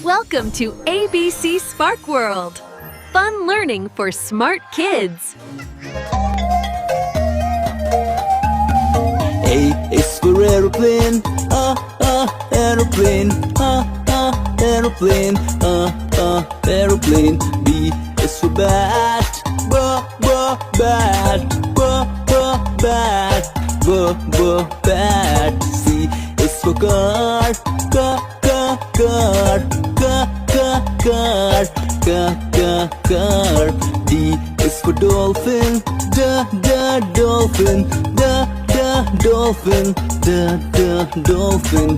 Welcome to ABC Spark World. Fun learning for smart kids. A is for aeroplane, aeroplane, aeroplane, aeroplane. B is for bat, bat, bat, bat. C is for car, car. D is for dolphin, dolphin, dolphin, dolphin.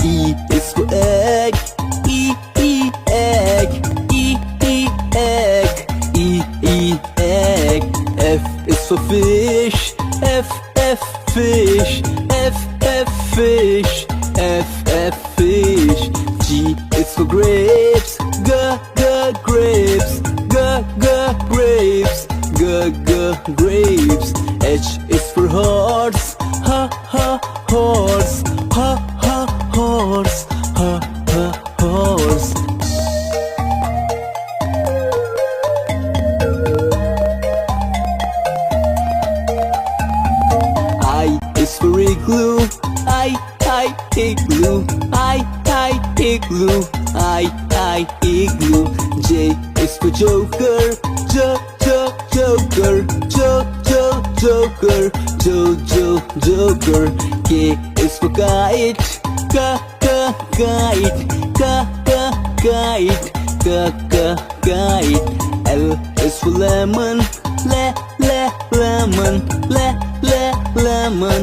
E is for egg, egg, egg, egg. F is for fish, fish, fish, fish. G is for grapes, grapes, grapes, grapes. H is for horse, horse, horse, horse. I is for igloo, igloo, igloo, igloo. J is for joker, joker, joker, joker. K is for kite, kite, kite. L is for lemon, lemon, lemon,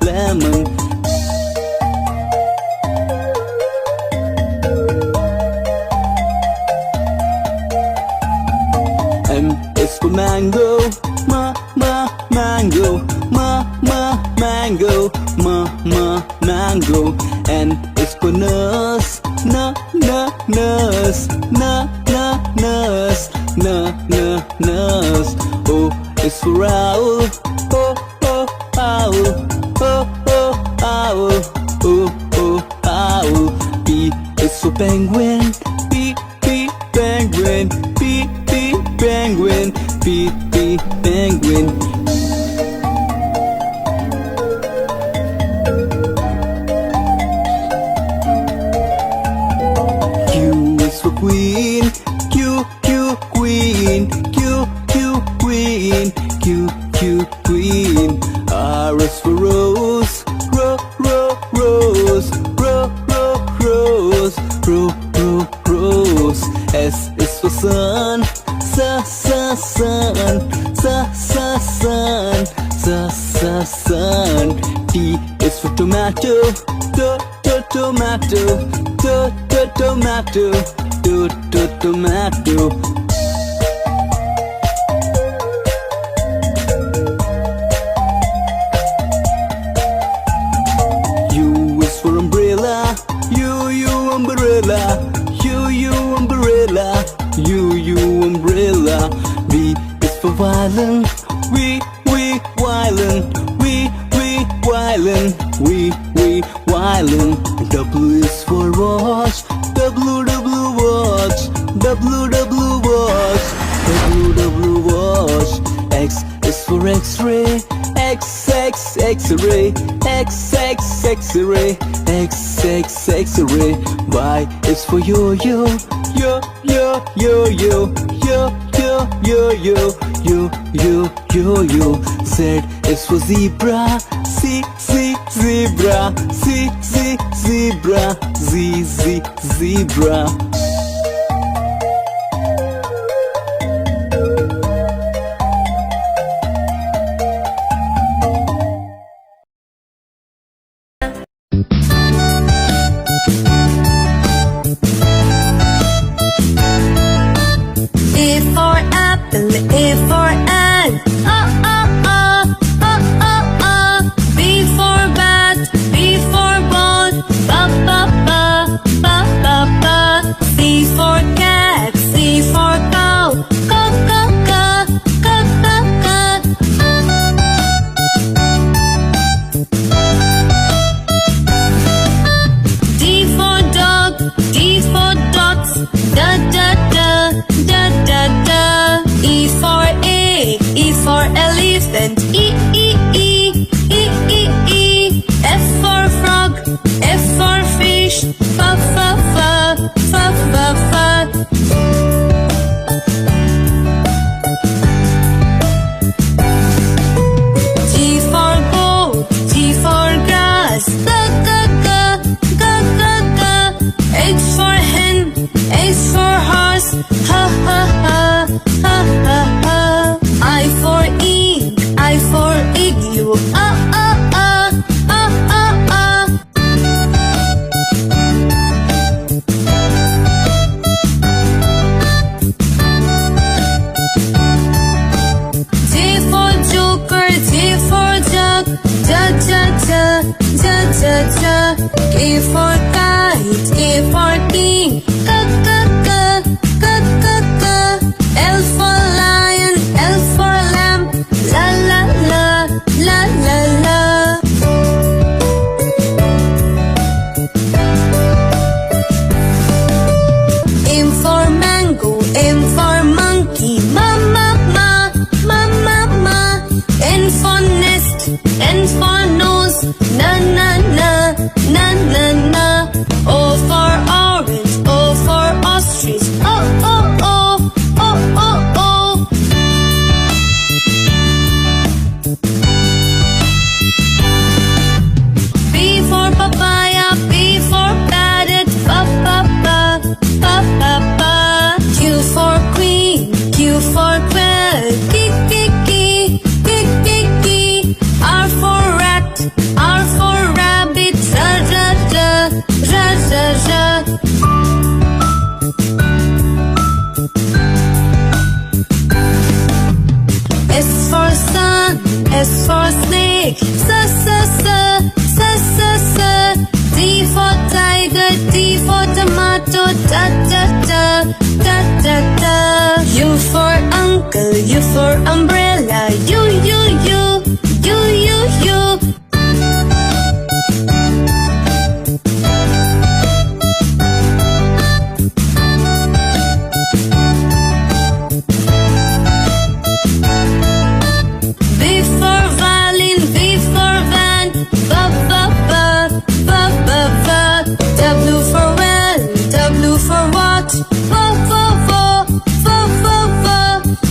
lemon. M is for mango, mango, mango, mango. N is for nurse, nurse, nurse. O is for owl, owl, owl, owl. P is for penguin, penguin, penguin, penguin. Q is for queen, queen, queen, queen. R is for rose, rose, rose. S is for sun, sun. T is for tomato, tomato, tomato. U is for umbrella, umbrella, umbrella, umbrella. V is for violin, violin, violin, violin. W is for watch, watch, watch. X is for X-ray, X-ray, X-ray, X-ray. Y is for yo-yo, yo-yo. Z is for zebra, zebra, zebra, zebra. A for apple, A for ant, B for bat, B for ball, ba ba ba, ba ba ba. mango, J for joker, J for jug, ja. K for kite, K for king, k. L for lion, L for lamb, la. M for mango, M for monkey, ma. N for nest, N for nose, na. O for orange, O for ostrich, oh. P for papaya, P for parrot, pa. Q for queen, Q for quail, ki. R for rat, R for rabbit, ra. S for sun, S for snake, sa. T for tiger, T for tomato, ta. U for uncle, U for umbrella, U. V for violin, V for van, ba. W for well, W for watch, vo.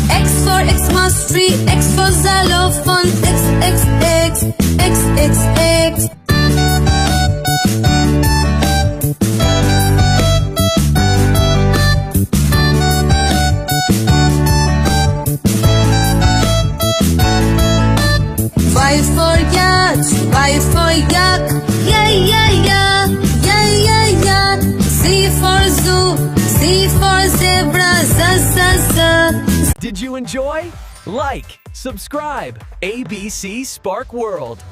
X for Xmas tree, X for xylophone, X. Y for yacht, Y for yak, yeah. Z for zoo, Z for zebra, za. Did you enjoy? Like, subscribe, ABC Spark World.